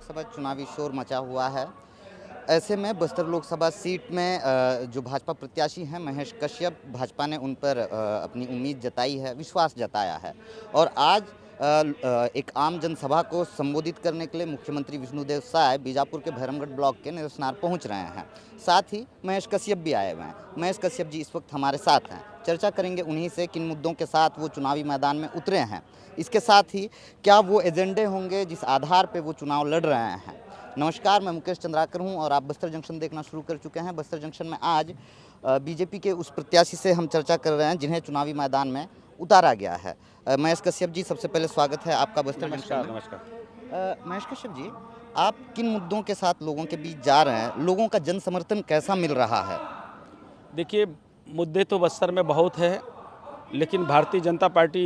लोकसभा चुनावी शोर मचा हुआ है। ऐसे में बस्तर लोकसभा सीट में जो भाजपा प्रत्याशी हैं महेश कश्यप, भाजपा ने उन पर अपनी उम्मीद जताई है, विश्वास जताया है और आज एक आम जनसभा को संबोधित करने के लिए मुख्यमंत्री विष्णुदेव साय बीजापुर के भैरमगढ़ ब्लॉक के निरसनार पहुंच रहे हैं। साथ ही महेश कश्यप भी आए हुए हैं। महेश कश्यप जी इस वक्त हमारे साथ हैं। चर्चा करेंगे उन्हीं से किन मुद्दों के साथ वो चुनावी मैदान में उतरे हैं, इसके साथ ही क्या वो एजेंडे होंगे जिस आधार पर वो चुनाव लड़ रहे हैं। नमस्कार, मैं मुकेश चंद्राकर हूं और आप बस्तर जंक्शन देखना शुरू कर चुके हैं। बस्तर जंक्शन में आज बीजेपी के उस प्रत्याशी से हम चर्चा कर रहे हैं जिन्हें चुनावी मैदान में उतारा गया है। महेश कश्यप जी, सबसे पहले स्वागत है आपका बस्तर जंक्शन में। नमस्कार। महेश कश्यप जी, आप किन मुद्दों के साथ लोगों के बीच जा रहे हैं, लोगों का जन समर्थन कैसा मिल रहा है? देखिए, मुद्दे तो बस्तर में बहुत है, लेकिन भारतीय जनता पार्टी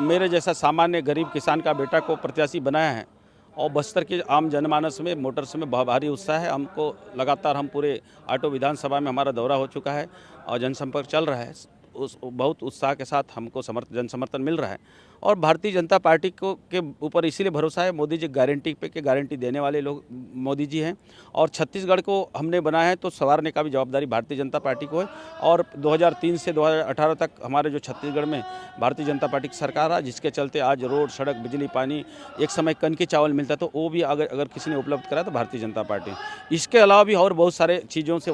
मेरे जैसा सामान्य गरीब किसान का बेटा को प्रत्याशी बनाया है और बस्तर के आम जनमानस में मोटर्स में भारी उत्साह है। हमको लगातार हम पूरे आटो विधानसभा में हमारा दौरा हो चुका है और जनसंपर्क चल रहा है। उस बहुत उत्साह के साथ हमको जन समर्थन मिल रहा है और भारतीय जनता पार्टी को के ऊपर इसीलिए भरोसा है, मोदी जी गारंटी पे के गारंटी देने वाले लोग मोदी जी हैं और छत्तीसगढ़ को हमने बनाया है तो संवारने का भी जवाबदारी भारतीय जनता पार्टी को है। और 2003 से 2018 तक हमारे जो छत्तीसगढ़ में भारतीय जनता पार्टी की सरकार है, जिसके चलते आज रोड, सड़क, बिजली, पानी, एक समय कन के चावल मिलता तो वो भी अगर किसी ने उपलब्ध करा तो भारतीय जनता पार्टी। इसके अलावा भी और बहुत सारे चीज़ों से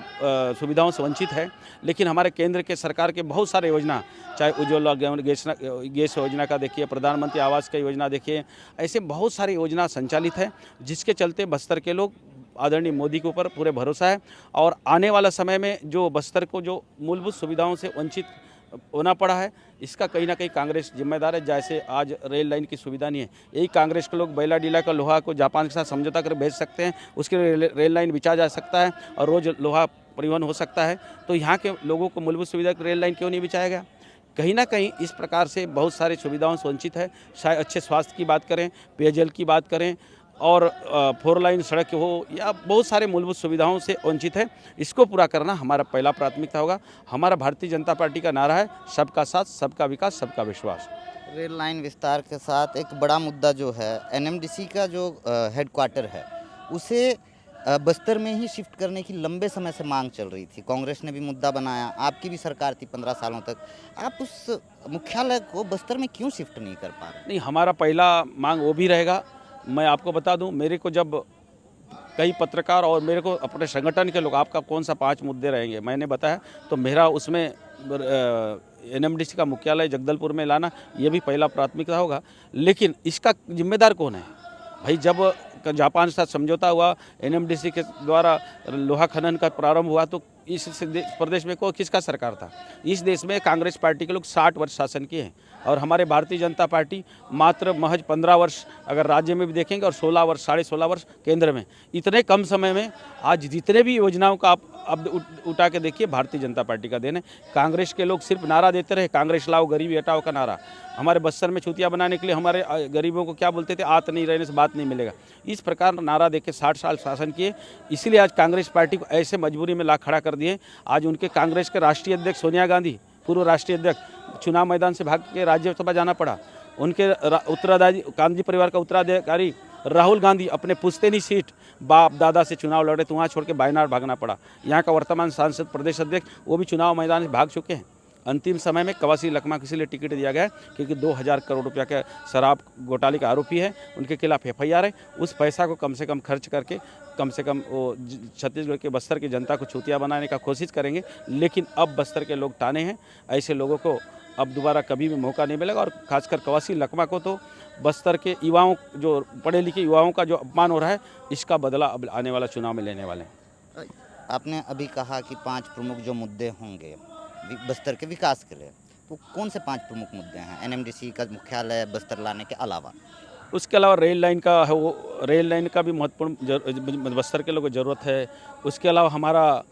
सुविधाओं से वंचित है, लेकिन हमारे केंद्र के सरकार के बहुत सारे योजना, चाहे उज्ज्वला गैस योजना का देखिए, प्रधानमंत्री आवास का योजना देखिए, ऐसे बहुत सारी योजना संचालित है जिसके चलते बस्तर के लोग आदरणीय मोदी के ऊपर पूरे भरोसा है। और आने वाला समय में जो बस्तर को जो मूलभूत सुविधाओं से वंचित होना पड़ा है, इसका कहीं ना कहीं कांग्रेस जिम्मेदार है। जैसे आज रेल लाइन की सुविधा नहीं है, यही कांग्रेस के लोग बैला डीला का लोहा को जापान के साथ समझौता कर भेज सकते हैं, उसके रेल लाइन बिछा जा सकता है और रोज़ लोहा परिवहन हो सकता है। तो यहाँ के लोगों को मूलभूत सुविधा रेल लाइन क्यों नहीं बिछाया गया? कहीं ना कहीं इस प्रकार से बहुत सारी सुविधाओं से वंचित है। शायद अच्छे स्वास्थ्य की बात करें, पेयजल की बात करें और 4 लाइन सड़क हो या बहुत सारे मूलभूत सुविधाओं से वंचित है। इसको पूरा करना हमारा पहला प्राथमिकता होगा। हमारा भारतीय जनता पार्टी का नारा है, सबका साथ, सबका विकास, सबका विश्वास। रेल लाइन विस्तार के साथ एक बड़ा मुद्दा जो है एनएमडीसी का जो हेडक्वार्टर है उसे बस्तर में ही शिफ्ट करने की लंबे समय से मांग चल रही थी। कांग्रेस ने भी मुद्दा बनाया, आपकी भी सरकार थी 15 सालों तक। आप उस मुख्यालय को बस्तर में क्यों शिफ्ट नहीं कर पा रहे? नहीं, हमारा पहला मांग वो भी रहेगा। मैं आपको बता दूं, मेरे को जब कई पत्रकार और मेरे को अपने संगठन के लोग आपका कौन सा 5 मुद्दे रहेंगे मैंने बताया, तो मेरा उसमें एनएमडीसी का मुख्यालय जगदलपुर में लाना ये भी पहला प्राथमिकता होगा। लेकिन इसका जिम्मेदार कौन है भाई? जब जापान के साथ समझौता हुआ, एनएमडीसी के द्वारा लोहा खनन का प्रारंभ हुआ, तो इस प्रदेश में किसका सरकार था? इस देश में कांग्रेस पार्टी के लोग 60 वर्ष शासन किए हैं और हमारे भारतीय जनता पार्टी मात्र महज 15 वर्ष अगर राज्य में भी देखेंगे और 16 वर्ष, 16.5 वर्ष केंद्र में। इतने कम समय में आज जितने भी योजनाओं का आप अब उठा के देखिए, भारतीय जनता पार्टी का देन है। कांग्रेस के लोग सिर्फ नारा देते रहे, कांग्रेस लाओ गरीबी हटाओ का नारा। हमारे बस्तर में चूतिया बनाने के लिए हमारे गरीबों को क्या बोलते थे? आत नहीं रहने से बात नहीं मिलेगा। इस प्रकार नारा देके 60 साल शासन किए, इसीलिए आज कांग्रेस पार्टी को ऐसे मजबूरी में ला खड़ा कर दिए। आज उनके कांग्रेस के राष्ट्रीय अध्यक्ष सोनिया गांधी, पूर्व राष्ट्रीय अध्यक्ष, चुनाव मैदान से भाग के राज्यसभा जाना पड़ा। उनके उत्तराधिकारी, गांधी परिवार का उत्तराधिकारी राहुल गांधी अपने पुश्तैनी सीट बाप दादा से चुनाव लड़े तो वहाँ छोड़ के वायनाड भागना पड़ा। यहाँ का वर्तमान सांसद प्रदेश अध्यक्ष वो भी चुनाव मैदान से भाग चुके हैं। अंतिम समय में कवासी लखमा को इसलिए टिकट दिया गया है क्योंकि 2000 करोड़ रुपया के शराब घोटाले का आरोपी है, उनके खिलाफ FIR है। उस पैसा को कम से कम खर्च करके कम से कम वो छत्तीसगढ़ के बस्तर की जनता को चूतिया बनाने का कोशिश करेंगे। लेकिन अब बस्तर के लोग ताने हैं, ऐसे लोगों को अब दोबारा कभी भी मौका नहीं मिलेगा। और खासकर कवासी लखमा को तो बस्तर के युवाओं, जो पढ़े लिखे युवाओं का जो अपमान हो रहा है, इसका बदला अब आने वाला चुनाव में लेने वाले हैं। आपने अभी कहा कि 5 प्रमुख जो मुद्दे होंगे बस्तर के विकास के लिए, तो कौन से 5 प्रमुख मुद्दे हैं एनएमडीसी का मुख्यालय बस्तर लाने के अलावा? उसके अलावा रेल लाइन का है, वो रेल लाइन का भी महत्वपूर्ण बस्तर के लोगों को ज़रूरत है। उसके अलावा हमारा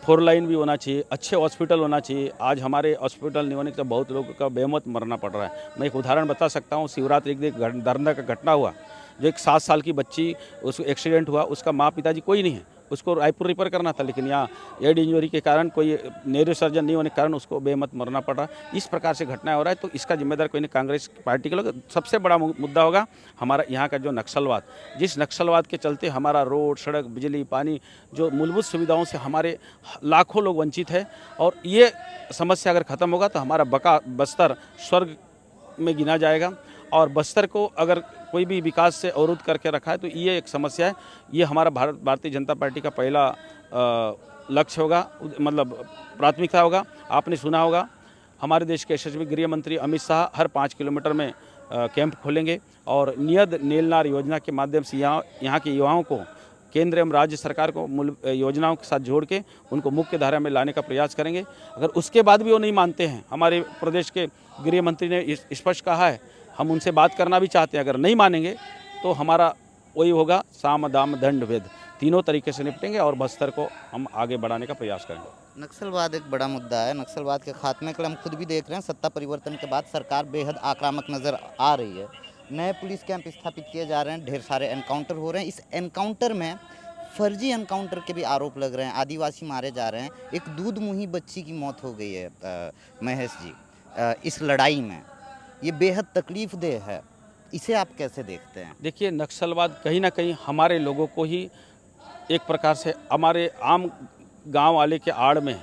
4 लाइन भी होना चाहिए, अच्छे हॉस्पिटल होना चाहिए। आज हमारे हॉस्पिटल नहीं होने से बहुत लोगों का बेमौत मरना पड़ रहा है। मैं एक उदाहरण बता सकता हूँ। शिवरात्रि के दिन धरना का घटना हुआ, जो एक 7 साल की बच्ची, उसको एक्सीडेंट हुआ, उसका माँ पिताजी कोई नहीं है, उसको रायपुर रेफर करना था, लेकिन यहाँ हेड इंजरी के कारण कोई न्यूरो सर्जन नहीं होने के कारण उसको बेमत मरना पड़ रहा है। इस प्रकार से घटनाएं हो रहा है, तो इसका जिम्मेदार कोई नहीं, कांग्रेस पार्टी के लोग। सबसे बड़ा मुद्दा होगा हमारा यहाँ का जो नक्सलवाद, जिस नक्सलवाद के चलते हमारा रोड, सड़क, बिजली, पानी, जो मूलभूत सुविधाओं से हमारे लाखों लोग वंचित है। और ये समस्या अगर ख़त्म होगा तो हमारा बस्तर स्वर्ग में गिना जाएगा। और बस्तर को अगर कोई भी विकास से अवरुद्ध करके रखा है तो ये एक समस्या है। ये हमारा भारतीय जनता पार्टी का पहला लक्ष्य होगा, मतलब प्राथमिकता होगा। आपने सुना होगा हमारे देश के यशस्वी गृह मंत्री अमित शाह हर 5 किलोमीटर में कैंप खोलेंगे और नियत नीलनार योजना के माध्यम से यहाँ के युवाओं को केंद्र एवं राज्य सरकार को मूल योजनाओं के साथ जोड़ के उनको मुख्य धारा में लाने का प्रयास करेंगे। अगर उसके बाद भी वो नहीं मानते हैं, हमारे प्रदेश के गृह मंत्री ने स्पष्ट कहा है, हम उनसे बात करना भी चाहते हैं, अगर नहीं मानेंगे तो हमारा वही होगा, साम दाम दंड भेद, तीनों तरीके से निपटेंगे और बस्तर को हम आगे बढ़ाने का प्रयास करेंगे। नक्सलवाद एक बड़ा मुद्दा है। नक्सलवाद के खात्मे के लिए हम खुद भी देख रहे हैं, सत्ता परिवर्तन के बाद सरकार बेहद आक्रामक नज़र आ रही है। नए पुलिस कैंप स्थापित किए जा रहे हैं, ढेर सारे एनकाउंटर हो रहे हैं। इस एनकाउंटर में फर्जी एनकाउंटर के भी आरोप लग रहे हैं, आदिवासी मारे जा रहे हैं। एक दूध मुही बच्ची की मौत हो गई है महेश जी इस लड़ाई में। ये बेहद तकलीफदेह है, इसे आप कैसे देखते हैं? देखिए, नक्सलवाद कहीं ना कहीं हमारे लोगों को ही एक प्रकार से हमारे आम गांव वाले के आड़ में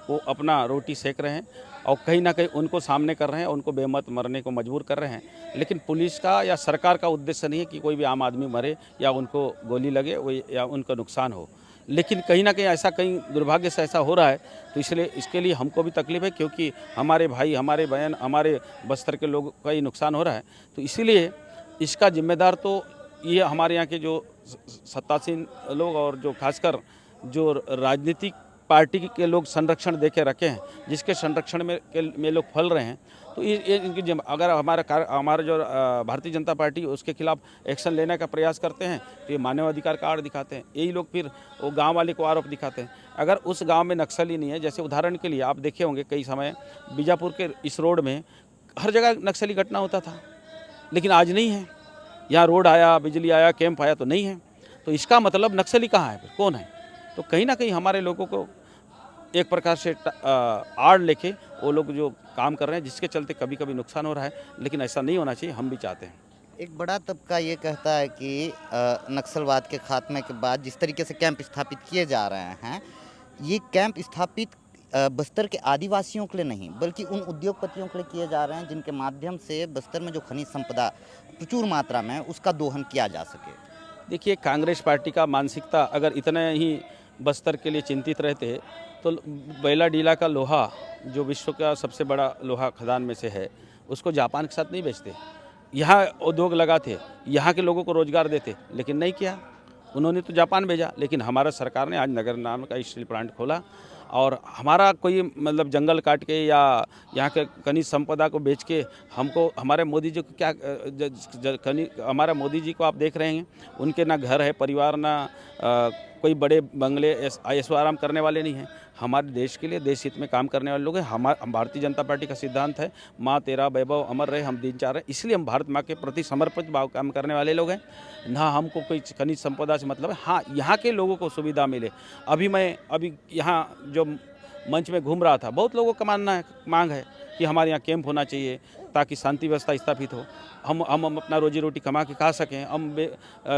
वो अपना रोटी सेक रहे हैं और कहीं ना कहीं उनको सामने कर रहे हैं, उनको बेमत मरने को मजबूर कर रहे हैं। लेकिन पुलिस का या सरकार का उद्देश्य नहीं है कि कोई भी आम आदमी मरे या उनको गोली लगे या उनका नुकसान हो। लेकिन कहीं ना कहीं ऐसा, कहीं दुर्भाग्य से ऐसा हो रहा है, तो इसलिए इसके लिए हमको भी तकलीफ है, क्योंकि हमारे भाई, हमारे बहन, हमारे बस्तर के लोगों का ही नुकसान हो रहा है। तो इसीलिए इसका जिम्मेदार तो ये हमारे यहाँ के जो सत्तासीन लोग और जो खासकर जो राजनीतिक पार्टी के लोग संरक्षण दे के रखे हैं, जिसके संरक्षण में लोग फल रहे हैं, तो ये इनकी अगर हमारा जो भारतीय जनता पार्टी उसके खिलाफ एक्शन लेने का प्रयास करते हैं तो ये मानवाधिकार का आड़ दिखाते हैं। यही लोग फिर वो गांव वाले को आरोप दिखाते हैं। अगर उस गांव में नक्सली नहीं है, जैसे उदाहरण के लिए आप देखे होंगे कई समय बीजापुर के इस रोड में हर जगह नक्सली घटना होता था, लेकिन आज नहीं है। यहाँ रोड आया, बिजली आया, कैंप आया तो नहीं है। तो इसका मतलब नक्सली कहाँ है, फिर कौन है? तो कहीं ना कहीं हमारे लोगों को एक प्रकार से आड़ लेके वो लोग जो काम कर रहे हैं, जिसके चलते कभी कभी नुकसान हो रहा है, लेकिन ऐसा नहीं होना चाहिए, हम भी चाहते हैं। एक बड़ा तबका ये कहता है कि नक्सलवाद के खात्मे के बाद जिस तरीके से कैंप स्थापित किए जा रहे हैं, ये कैंप स्थापित बस्तर के आदिवासियों के लिए नहीं बल्कि उन उद्योगपतियों के लिए किए जा रहे हैं जिनके माध्यम से बस्तर में जो खनिज संपदा प्रचुर मात्रा में उसका दोहन किया जा सके। देखिए, कांग्रेस पार्टी का मानसिकता अगर इतने ही बस्तर के लिए चिंतित रहते तो बेलाडीला का लोहा, जो विश्व का सबसे बड़ा लोहा खदान में से है, उसको जापान के साथ नहीं बेचते, यहाँ उद्योग लगाते, यहाँ के लोगों को रोजगार देते, लेकिन नहीं किया। उन्होंने तो जापान भेजा, लेकिन हमारा सरकार ने आज नगर नाम का स्टील प्लांट खोला और हमारा कोई मतलब जंगल काट के या यहाँ के खनिज संपदा को बेच के हमको, हमारे मोदी जी को क्या हमारा मोदी जी को आप देख रहे हैं, उनके ना घर है, परिवार, ना कोई बड़े बंगले ऐशो आराम करने वाले नहीं हैं। हमारे देश के लिए, देश हित में काम करने वाले लोग हैं। हम भारतीय जनता पार्टी का सिद्धांत है, माँ तेरा वैभव अमर रहे, हम दिन चाह रहे हैं, इसलिए हम भारत माँ के प्रति समर्पित भाव काम करने वाले लोग हैं। ना हमको कोई खनिज संपदा से मतलब है, हाँ यहाँ के लोगों को सुविधा मिले। अभी यहाँ जो मंच में घूम रहा था, बहुत लोगों का मांग है कि हमारे यहाँ कैंप होना चाहिए ताकि शांति व्यवस्था स्थापित हो, हम अपना रोजी रोटी कमा के खा सकें, हम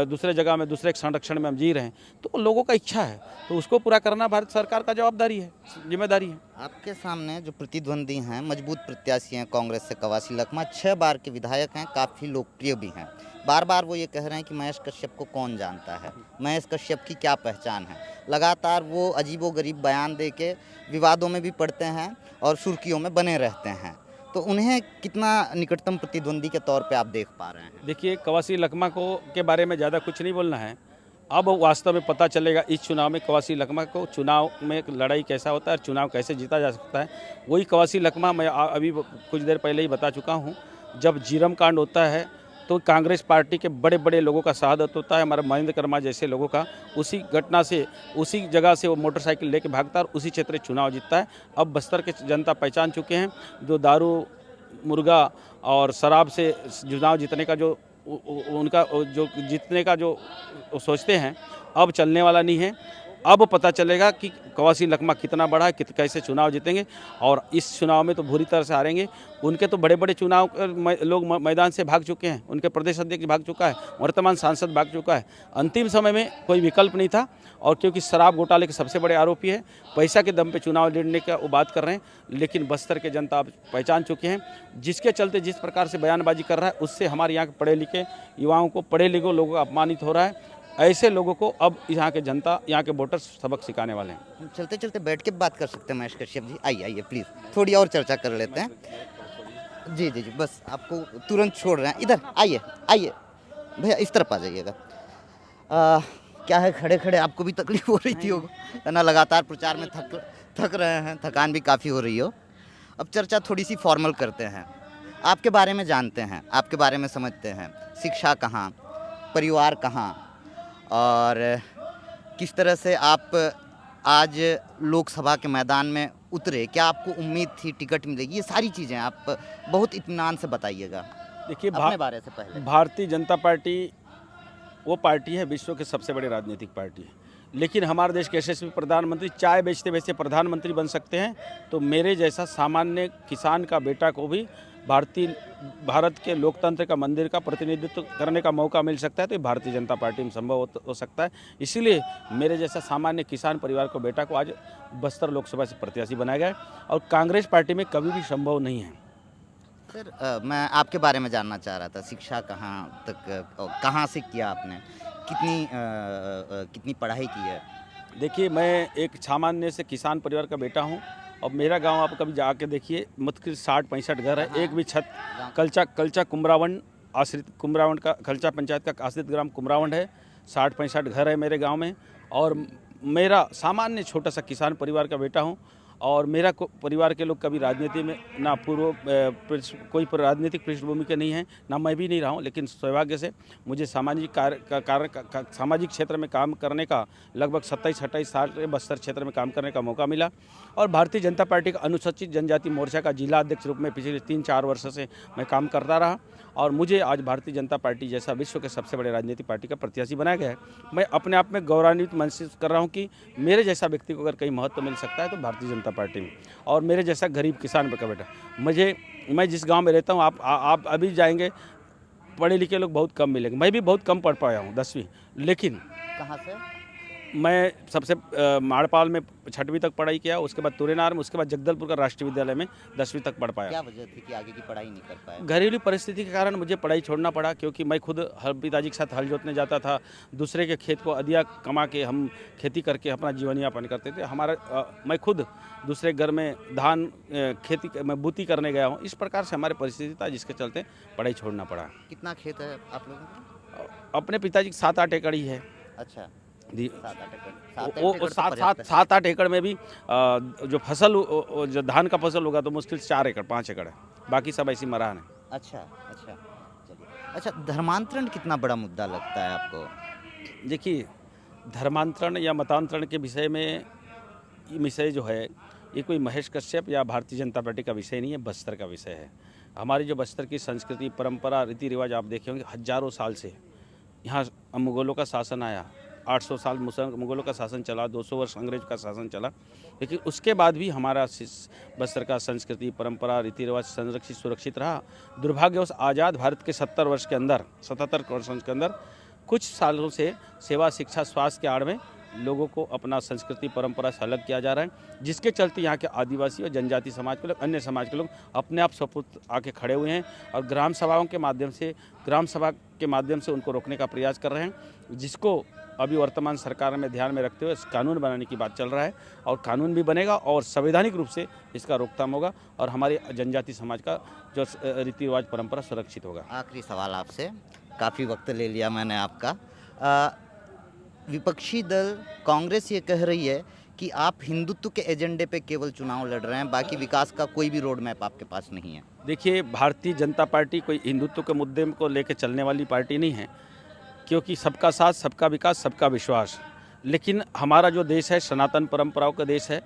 दूसरे जगह में, दूसरे संरक्षण में हम जी रहे हैं। तो लोगों का इच्छा है, तो उसको पूरा करना भारत सरकार का जवाबदारी है, जिम्मेदारी है। आपके सामने जो प्रतिद्वंदी हैं, मजबूत प्रत्याशी हैं कांग्रेस से कवासी लखमा, 6 बार के विधायक हैं, काफ़ी लोकप्रिय भी हैं। बार बार वो ये कह रहे हैं कि महेश कश्यप को कौन जानता है, महेश कश्यप की क्या पहचान है। लगातार वो अजीबोगरीब बयान दे के विवादों में भी पड़ते हैं और सुर्खियों में बने रहते हैं। तो उन्हें कितना निकटतम प्रतिद्वंदी के तौर पे आप देख पा रहे हैं? देखिए, कवासी लखमा को के बारे में ज़्यादा कुछ नहीं बोलना है। अब वास्तव में पता चलेगा इस चुनाव में कवासी लखमा को, चुनाव में लड़ाई कैसा होता है, चुनाव कैसे जीता जा सकता है। वही कवासी लखमा मैं अभी कुछ देर पहले ही बता चुका हूँ। जब जीरम कांड होता है तो कांग्रेस पार्टी के बड़े बड़े लोगों का शहादत होता है, हमारे महेंद्र कर्मा जैसे लोगों का। उसी घटना से, उसी जगह से वो मोटरसाइकिल लेके भागता है और उसी क्षेत्र में चुनाव जीतता है। अब बस्तर के जनता पहचान चुके हैं, जो दारू, मुर्गा और शराब से चुनाव जीतने का जो उनका जो जीतने का जो सोचते हैं, अब चलने वाला नहीं है। अब पता चलेगा कि कवासी लखमा कितना बड़ा है, कैसे चुनाव जीतेंगे। और इस चुनाव में तो बुरी तरह से हारेंगे। उनके तो बड़े बड़े चुनाव लोग मैदान से भाग चुके हैं, उनके प्रदेश अध्यक्ष भाग चुका है, वर्तमान सांसद भाग चुका है। अंतिम समय में कोई विकल्प नहीं था, और क्योंकि शराब घोटाले के सबसे बड़े आरोपी है, पैसा के दम पे चुनाव लड़ने का वो बात कर रहे हैं। लेकिन बस्तर के जनता अब पहचान चुके हैं, जिसके चलते जिस प्रकार से बयानबाजी कर रहा है उससे हमारे यहाँ के पढ़े लिखे युवाओं को, पढ़े लिखे लोगों को अपमानित हो रहा है। ऐसे लोगों को अब यहाँ के जनता, यहाँ के वोटर्स सबक सिखाने वाले हैं। चलते चलते बैठ के बात कर सकते हैं महेश कश्यप जी, आइए आइए प्लीज़, थोड़ी और चर्चा कर लेते हैं। जी जी जी, बस आपको तुरंत छोड़ रहे हैं, इधर आइए आइए भैया, इस तरफ आ जाइएगा। क्या है, खड़े खड़े आपको भी तकलीफ हो रही थी होगा ना, लगातार प्रचार में थक रहे हैं, थकान भी काफ़ी हो रही हो। अब चर्चा थोड़ी सी फॉर्मल करते हैं, आपके बारे में जानते हैं, आपके बारे में समझते हैं। शिक्षा कहाँ, परिवार कहाँ, और किस तरह से आप आज लोकसभा के मैदान में उतरे, क्या आपको उम्मीद थी टिकट मिलेगी, ये सारी चीज़ें आप बहुत इत्मीनान से बताइएगा। देखिए, अपने बारे से पहले, भारतीय जनता पार्टी वो पार्टी है, विश्व की सबसे बड़ी राजनीतिक पार्टी है। लेकिन हमारे देश के यशस्वी प्रधानमंत्री चाय बेचते बेचते प्रधानमंत्री बन सकते हैं, तो मेरे जैसा सामान्य किसान का बेटा को भी भारत के लोकतंत्र का मंदिर का प्रतिनिधित्व करने का मौका मिल सकता है, तो ये भारतीय जनता पार्टी में संभव हो सकता है। इसीलिए मेरे जैसा सामान्य किसान परिवार को बेटा को आज बस्तर लोकसभा से प्रत्याशी बनाया गया है, और कांग्रेस पार्टी में कभी भी संभव नहीं है। सर मैं आपके बारे में जानना चाह रहा था, शिक्षा कहाँ तक, कहाँ से किया आपने, कितनी पढ़ाई की है? देखिए, मैं एक सामान्य से किसान परिवार का बेटा हूँ, और मेरा गांव आप कभी जाके देखिए, मुश्किल 60-65 घर है, एक भी छत, कलचा कुमरावंड आश्रित, कुमरावंड का कलचा पंचायत का आश्रित ग्राम कुमरावंड है, 60-65 घर है मेरे गांव में। और मेरा सामान्य छोटा सा किसान परिवार का बेटा हूं, और मेरा परिवार के लोग कभी राजनीति में ना कोई राजनीतिक पृष्ठभूमि के नहीं है, ना मैं भी नहीं रहा हूँ। लेकिन सौभाग्य से मुझे सामाजिक सामाजिक क्षेत्र में काम करने का लगभग 27-28 साल बस्तर क्षेत्र में काम करने का मौका मिला, और भारतीय जनता पार्टी का अनुसूचित जनजाति मोर्चा का जिला अध्यक्ष रूप में पिछले 3-4 वर्ष से मैं काम करता रहा, और मुझे आज भारतीय जनता पार्टी जैसा विश्व के सबसे बड़े राजनीतिक पार्टी का प्रत्याशी बनाया गया है। मैं अपने आप में गौरवान्वित महसूस कर रहा हूं कि मेरे जैसा व्यक्ति को अगर कहीं महत्व मिल सकता है तो भारतीय जनता पार्टी में, और मेरे जैसा गरीब किसान का बेटा। मैं जिस गांव में रहता हूं, आप अभी जाएंगे, पढ़े लिखे लोग बहुत कम मिलेंगे। मैं भी बहुत कम पढ़ पाया हूँ 10वीं, लेकिन कहाँ से? मैं सबसे माड़पाल में 6वीं तक पढ़ाई किया, उसके बाद तुरेनार में, उसके बाद जगदलपुर का राष्ट्रीय विद्यालय में 10वीं तक पढ़ पाया। क्या वजह थी कि आगे की पढ़ाई नहीं कर पाए? घरेलू परिस्थिति के कारण मुझे पढ़ाई छोड़ना पड़ा, क्योंकि मैं खुद पिताजी के साथ हल जोतने जाता था, दूसरे के खेत को अधिया कमा के हम खेती करके अपना जीवन यापन करते थे। मैं खुद दूसरे घर में धान खेती में बूती करने गया हूँ। इस प्रकार से हमारी परिस्थिति था, जिसके चलते पढ़ाई छोड़ना पड़ा। कितना खेत है आप लोगों का? अपने पिताजी की 7-8 एकड़ ही है। अच्छा, 7-8 एकड़ में भी जो फसल, जो धान का फसल होगा तो मुश्किल 4 एकड़ 5 एकड़ है, बाकी सब ऐसी मरान है। अच्छा अच्छा, चलिए। अच्छा, धर्मांतरण कितना बड़ा मुद्दा लगता है आपको? देखिए, धर्मांतरण या मतांतरण के विषय में, ये विषय जो है, ये कोई महेश कश्यप या भारतीय जनता पार्टी का विषय नहीं है, बस्तर का विषय है। हमारी जो बस्तर की संस्कृति, परंपरा, रीति रिवाज आप देखे होंगे, हजारों साल से यहाँ मुगलों का शासन आया, 800 साल मुगलों का शासन चला, 200 वर्ष अंग्रेज का शासन चला, लेकिन उसके बाद भी हमारा बस्तर का संस्कृति, परंपरा, रीति रिवाज संरक्षित सुरक्षित रहा। दुर्भाग्यवश आज़ाद भारत के 77 वर्ष के अंदर कुछ सालों से सेवा, शिक्षा, स्वास्थ्य के आड़ में लोगों को अपना संस्कृति परंपरा से अलग किया जा रहा है, जिसके चलते यहाँ के आदिवासी और जनजाति समाज के लोग, अन्य समाज के लोग अपने आप स्वपुत्र आके खड़े हुए हैं, और ग्राम सभा के माध्यम से उनको रोकने का प्रयास कर रहे हैं, जिसको अभी वर्तमान सरकार में ध्यान में रखते हुए कानून बनाने की बात चल रहा है, और कानून भी बनेगा और संवैधानिक रूप से इसका रोकथाम होगा, और हमारे जनजाति समाज का जो रीति रिवाज परंपरा सुरक्षित होगा। आखिरी सवाल आपसे, काफ़ी वक्त ले लिया मैंने आपका। विपक्षी दल कांग्रेस ये कह रही है कि आप हिंदुत्व के एजेंडे पे केवल चुनाव लड़ रहे हैं, बाकी विकास का कोई भी रोड मैप आपके पास नहीं है। देखिए, भारतीय जनता पार्टी कोई हिंदुत्व के मुद्दे को लेकर चलने वाली पार्टी नहीं है, क्योंकि सबका साथ, सबका विकास, सबका विश्वास। लेकिन हमारा जो देश है सनातन परंपराओं का देश है।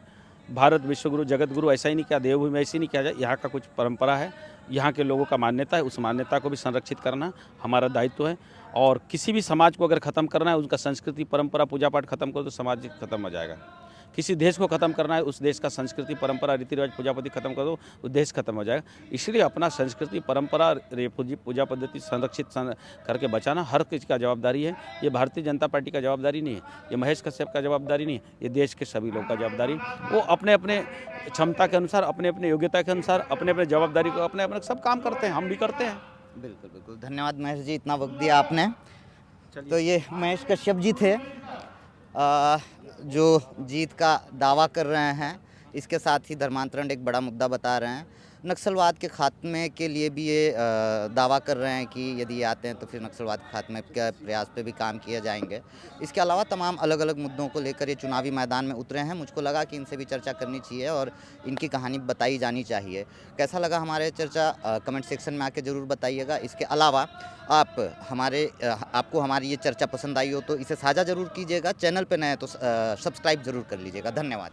भारत विश्वगुरु जगत गुरु ऐसा ही नहीं कहा, देवभूमि ऐसी नहीं कहा जाए, यहाँ का कुछ परंपरा है। यहाँ के लोगों का मान्यता है, उस मान्यता को भी संरक्षित करना हमारा दायित्व है। और किसी भी समाज को अगर ख़त्म करना है, उनका संस्कृति परंपरा पूजा पाठ खत्म करो तो समाज खत्म हो जाएगा। किसी देश को ख़त्म करना है, उस देश का संस्कृति परंपरा रीति रिवाज पूजा पद्धति खत्म कर दो, उस देश खत्म हो जाएगा। इसलिए अपना संस्कृति परंपरा पूजा पद्धति संरक्षित करके बचाना हर किसी का जवाबदारी है। ये भारतीय जनता पार्टी का जवाबदारी नहीं है, ये महेश कश्यप का जवाबदारी नहीं है, ये देश के सभी लोगों का जवाबदारी। वो अपने अपने क्षमता के अनुसार, अपने अपने योग्यता के अनुसार, अपने अपने जवाबदारी को अपने अपने सब काम करते हैं, हम भी करते हैं। बिल्कुल बिल्कुल, धन्यवाद महेश जी, इतना वक्त दिया आपने। तो ये महेश कश्यप जी थे जो जीत का दावा कर रहे हैं। इसके साथ ही धर्मांतरण एक बड़ा मुद्दा बता रहे हैं। नक्सलवाद के खात्मे के लिए भी ये दावा कर रहे हैं कि यदि ये आते हैं तो फिर नक्सलवाद के खात्मे के प्रयास पे भी काम किए जाएंगे। इसके अलावा तमाम अलग अलग मुद्दों को लेकर ये चुनावी मैदान में उतरे हैं। मुझको लगा कि इनसे भी चर्चा करनी चाहिए और इनकी कहानी बताई जानी चाहिए। कैसा लगा हमारे चर्चा, कमेंट सेक्शन में आके ज़रूर बताइएगा। इसके अलावा आपको हमारी ये चर्चा पसंद आई हो तो इसे साझा ज़रूर कीजिएगा। चैनल पर नए तो सब्सक्राइब ज़रूर कर लीजिएगा। धन्यवाद।